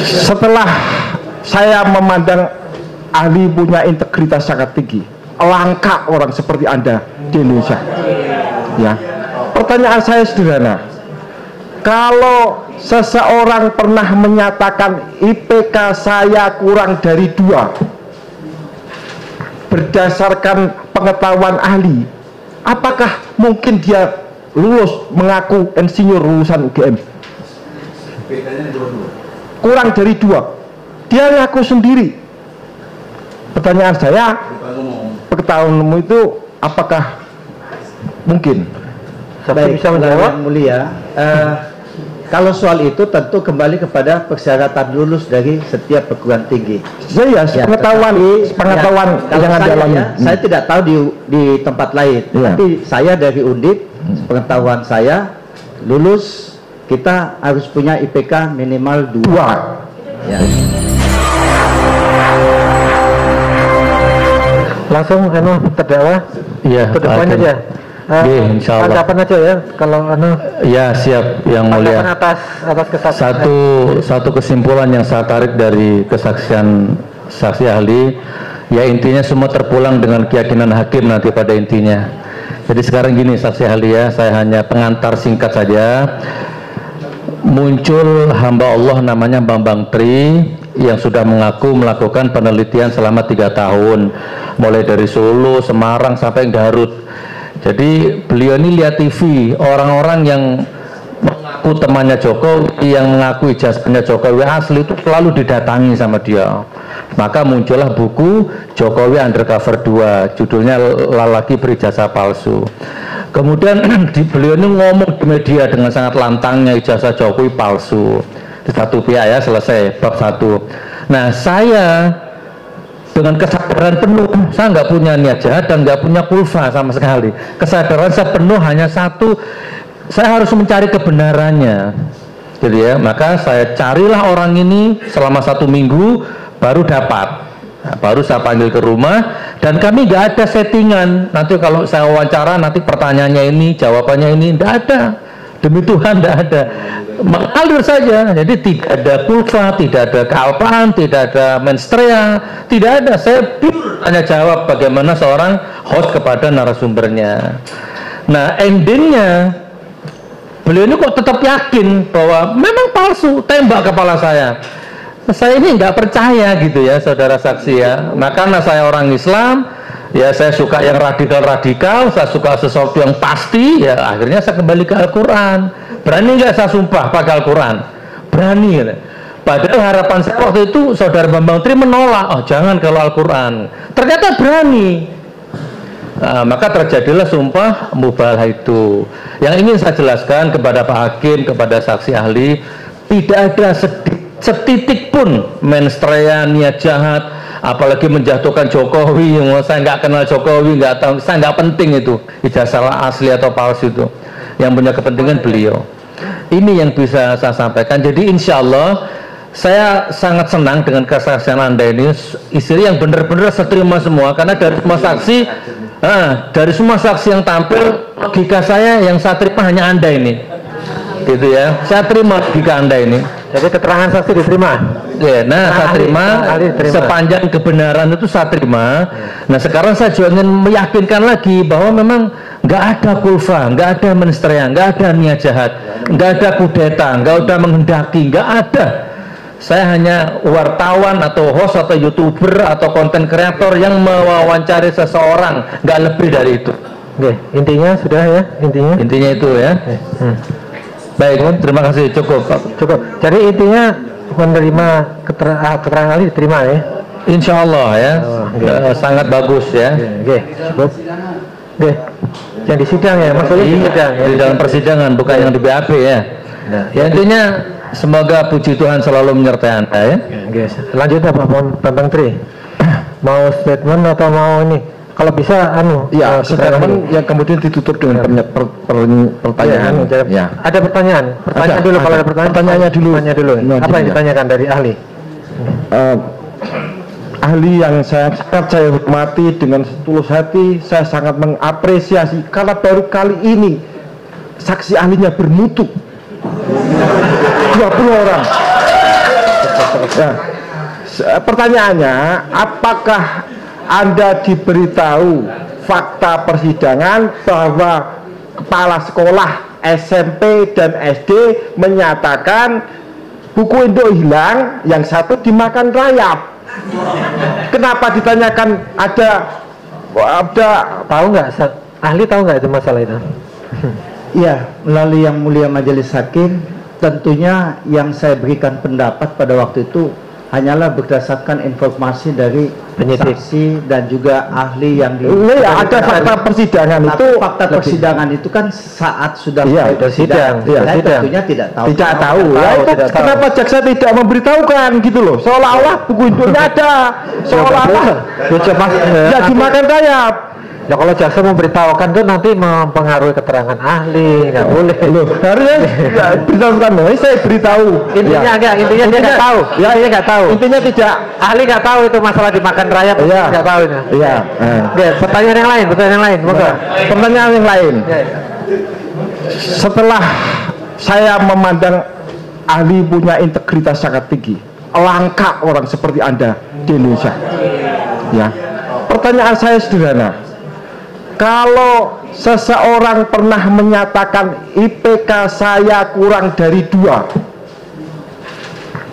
Setelah saya memandang ahli punya integritas sangat tinggi, langka orang seperti Anda di Indonesia. Ya, pertanyaan saya sederhana. Kalau seseorang pernah menyatakan IPK saya kurang dari 2 berdasarkan pengetahuan ahli, apakah mungkin dia lulus mengaku insinyur lulusan UGM? Kurang dari 2, dia ngaku sendiri. Pertanyaan saya, pengetahuanmu itu apakah mungkin? Saya bisa menjawab, Mulia. Kalau soal itu tentu kembali kepada persyaratan lulus dari setiap perguruan tinggi. Saya pengetahuan yang ada dalamnya. Saya tidak tahu di tempat lain. Tapi saya dari Undip, pengetahuan saya lulus kita harus punya IPK minimal 2. Ya. Langsung terdakwa. Iya. Terdepan aja. Insyaallah. Kapan aja ya kalau ya siap yang mulia. Atas kesaksian. Satu kesimpulan yang saya tarik dari kesaksian saksi ahli, ya intinya semua terpulang dengan keyakinan hakim nanti pada intinya. Jadi sekarang gini saksi ahli ya, saya hanya pengantar singkat saja. Muncul hamba Allah namanya Bambang Tri yang sudah mengaku melakukan penelitian selama 3 tahun, mulai dari Solo, Semarang sampai Garut. Jadi beliau ini lihat TV, orang-orang yang mengaku temannya Jokowi, yang mengaku ijazahnya Jokowi asli itu selalu didatangi sama dia. Maka muncullah buku Jokowi Undercover 2, judulnya Lelaki Berijazah Palsu. Kemudian beliau ini ngomong di media dengan sangat lantangnya ijazah Jokowi palsu. Di satu pihak ya, selesai bab 1. Nah saya dengan kesadaran penuh, saya nggak punya niat jahat dan nggak punya kulfa sama sekali. Kesadaran saya penuh hanya satu, saya harus mencari kebenarannya. Jadi ya, maka saya carilah orang ini selama 1 minggu, baru dapat. Nah, baru saya panggil ke rumah, dan kami nggak ada settingan. Nanti kalau saya wawancara, nanti pertanyaannya ini, jawabannya ini, nggak ada. Demi Tuhan tidak ada, mengalir saja. Jadi tidak ada kulfa, tidak ada kealpaan, tidak ada menstrea, tidak ada. Saya tanya jawab bagaimana seorang host kepada narasumbernya. Nah endingnya beliau ini kok tetap yakin bahwa memang palsu, tembak kepala saya. Saya ini nggak percaya gitu ya saudara saksi ya. Nah karena saya orang Islam, ya saya suka yang radikal-radikal, saya suka sesuatu yang pasti, ya akhirnya saya kembali ke Al-Quran. Berani nggak saya sumpah pakai Al-Quran? Berani ya. Padahal harapan saya waktu itu saudara Bambang Tri menolak, oh jangan kalau Al-Quran. Ternyata berani. Nah, maka terjadilah sumpah mubalah itu. Yang ingin saya jelaskan kepada Pak Hakim, kepada saksi ahli, tidak ada setitik pun menstrea, niat jahat, apalagi menjatuhkan Jokowi. Saya nggak kenal Jokowi, nggak tahu, saya nggak penting itu ijazah asli atau palsu itu. Yang punya kepentingan beliau. Ini yang bisa saya sampaikan. Jadi insya Allah saya sangat senang dengan kesaksian Anda ini, istri yang benar-benar seterima semua, karena dari semua saksi yang tampil, logika saya yang saya terima hanya Anda ini, gitu ya. Saya terima logika Anda ini. Jadi keterangan saksi diterima. Ya, nah saya terima sepanjang kebenaran itu saya terima. Nah sekarang saya juga ingin meyakinkan lagi bahwa memang nggak ada kulfa, nggak ada menstrea, nggak ada niat jahat, nggak ada kudeta, nggak ada menghendaki, nggak ada. Saya hanya wartawan atau host atau youtuber atau konten kreator yang mewawancari seseorang, nggak lebih dari itu. Oke, intinya sudah ya, intinya itu ya. Baik, terima kasih, cukup. Jadi intinya menerima keterangan ahli diterima ya. Insya Allah ya, sangat bagus ya. Oke, cukup. Oke, yang di sidang ya, maksudnya di sidang ya. Di dalam persidangan, bukan yang di BAP ya. Ya intinya semoga puji Tuhan selalu menyertai Anda ya. Oke, lanjut Pak Bambang Tri. Mau statement atau mau ini? Kalau bisa ya statement yang kemudian ditutup dengan pertanyaan. Ya. Ada pertanyaan dulu. Kalau ada pertanyaannya dulu. Apa yang ditanyakan dari ahli? Ahli yang saya hormati dengan setulus hati, saya sangat mengapresiasi karena baru kali ini saksi ahlinya bermutu 20 orang. Ya. Pertanyaannya, apakah Anda diberitahu fakta persidangan bahwa kepala sekolah SMP dan SD menyatakan buku Indo hilang, yang satu dimakan rayap? Kenapa ditanyakan ada Tahu nggak? Ahli tahu nggak itu masalah itu? Ya, melalui yang mulia majelis hakim, tentunya yang saya berikan pendapat pada waktu itu hanyalah berdasarkan informasi dari penyidik saksi dan juga ahli yang di. Ya, ada fakta persidangan Tapi itu. fakta persidangan itu kan saat sudah Iya, selesai sidang. Saya Iya, sidang. tentunya tidak tahu. Tidak tahu. Ya, itu tidak tahu. kenapa jaksa tidak memberitahukan gitu loh? Seolah-olah buku Indonya ada, seolah-olah ya dimakan rayap. Ya kalau jaksa memberitahukan itu nanti mempengaruhi keterangan ahli, nggak boleh. Loh, harusnya ya, beritahukan loh. Saya beritahu. Intinya Ya. intinya dia nggak tahu. Ya, Intinya nggak tahu. Intinya tidak. Ahli nggak tahu itu masalah dimakan rayap. Iya. Nggak tahu ini. Iya. Oke, pertanyaan yang lain, moga. Pertanyaan yang lain. Ya. Setelah saya memandang ahli punya integritas sangat tinggi, langka orang seperti Anda di Indonesia. Ya. Pertanyaan saya sederhana. Kalau seseorang pernah menyatakan IPK saya kurang dari 2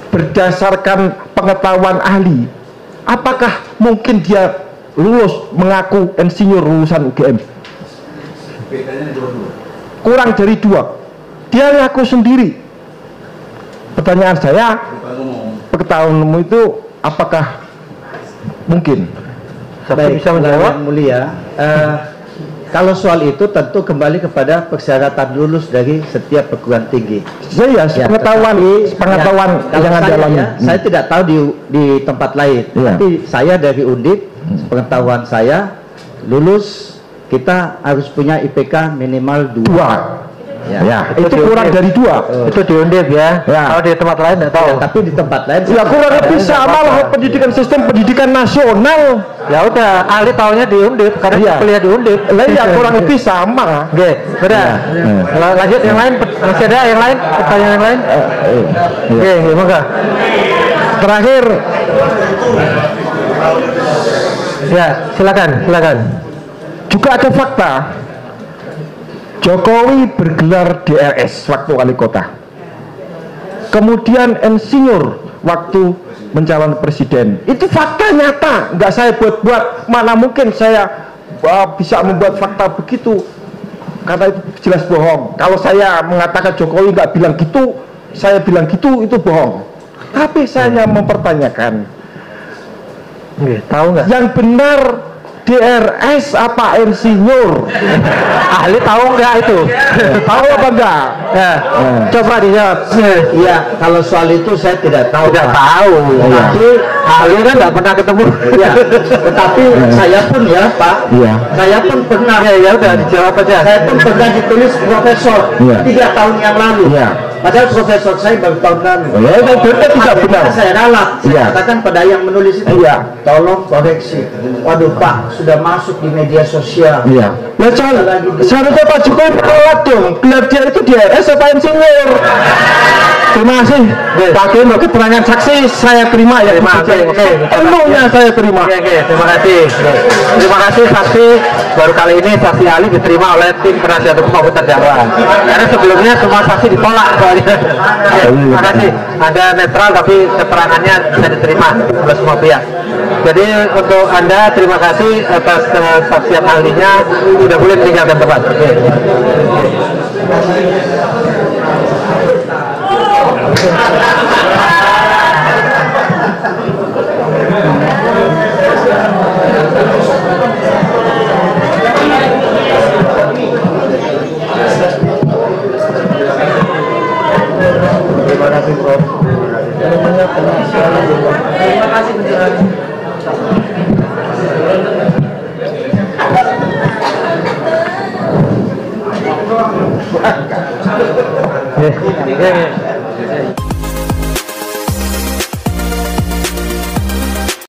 berdasarkan pengetahuan ahli, apakah mungkin dia lulus mengaku insinyur lulusan UGM? Kurang dari 2, dia ngaku sendiri. Pertanyaan saya, pengetahuanmu itu apakah mungkin? Baik, bisa menjawab? yang mulia. Kalau soal itu tentu kembali kepada persyaratan lulus dari setiap perguruan tinggi. Saya Ya, pengetahuan kalau yang Anda saya, alami. saya tidak tahu di tempat lain. Iya. Tapi saya dari Undip, pengetahuan saya lulus kita harus punya IPK minimal 2. Ya, itu Itu kurang diundip. dari 2. Itu di Undip ya. Ya. Kalau di tempat lain nggak tahu. Ya, tapi di tempat lain Ya kurang lebih sama lah pendidikan sistem pendidikan nasional. Ya udah, ahli tahunya di Undip karena Iya. dia kuliah di Undip. Lah ya kurang lebih sama. Oke, udah. Lanjut yang lain, masih ada yang lain? Pertanyaan yang lain? Oke, moga. Terakhir, Ya, silakan. juga ada fakta Jokowi bergelar DRS waktu wali kota, kemudian insinyur waktu mencalon presiden. Itu fakta nyata, nggak saya buat-buat. Mana mungkin saya bisa membuat fakta begitu, karena itu jelas bohong. Kalau saya mengatakan Jokowi nggak bilang gitu, saya bilang gitu, itu bohong. Tapi saya hanya mempertanyakan, Oke, tahu nggak? yang benar DRS apa insinyur? Ahli tahu nggak itu? Tahu apa enggak? Ya, coba dijawab. Iya, kalau soal itu saya tidak tahu. Tidak Pak. tahu. Tapi Ahli kan nggak pernah ketemu. ya, tetapi saya pun ya Pak, Iya. saya pun pernah. Ya udah dijawab aja. Saya pun pernah ditulis profesor Iya. 3 tahun yang lalu. Iya. Padahal profesor saya baru tahun lalu. Ya, itu berarti tidak Akhirnya benar. saya ralat. Saya Iya. katakan pada yang menulis itu, Iya. tolong koreksi. Waduh Pak, sudah masuk di media sosial. Iya. Nah, seharusnya Pak Jokowi menolak dong. Gelar dia itu DRS apa insinyur? Terima kasih. Pak Geno, keterangan saksi saya terima ya. Oke. Penuhnya saya terima. Oke, terima kasih. Terima kasih saksi. Baru kali ini saksi ahli diterima oleh tim penasihat hukum maupun terdakwa. Karena sebelumnya semua saksi ditolak soalnya. Ya, terima kasih. Anda netral tapi keterangannya bisa diterima oleh semua pihak. Jadi untuk Anda terima kasih atas kesaksian ahlinya. Sudah boleh meninggalkan tempat. Oke.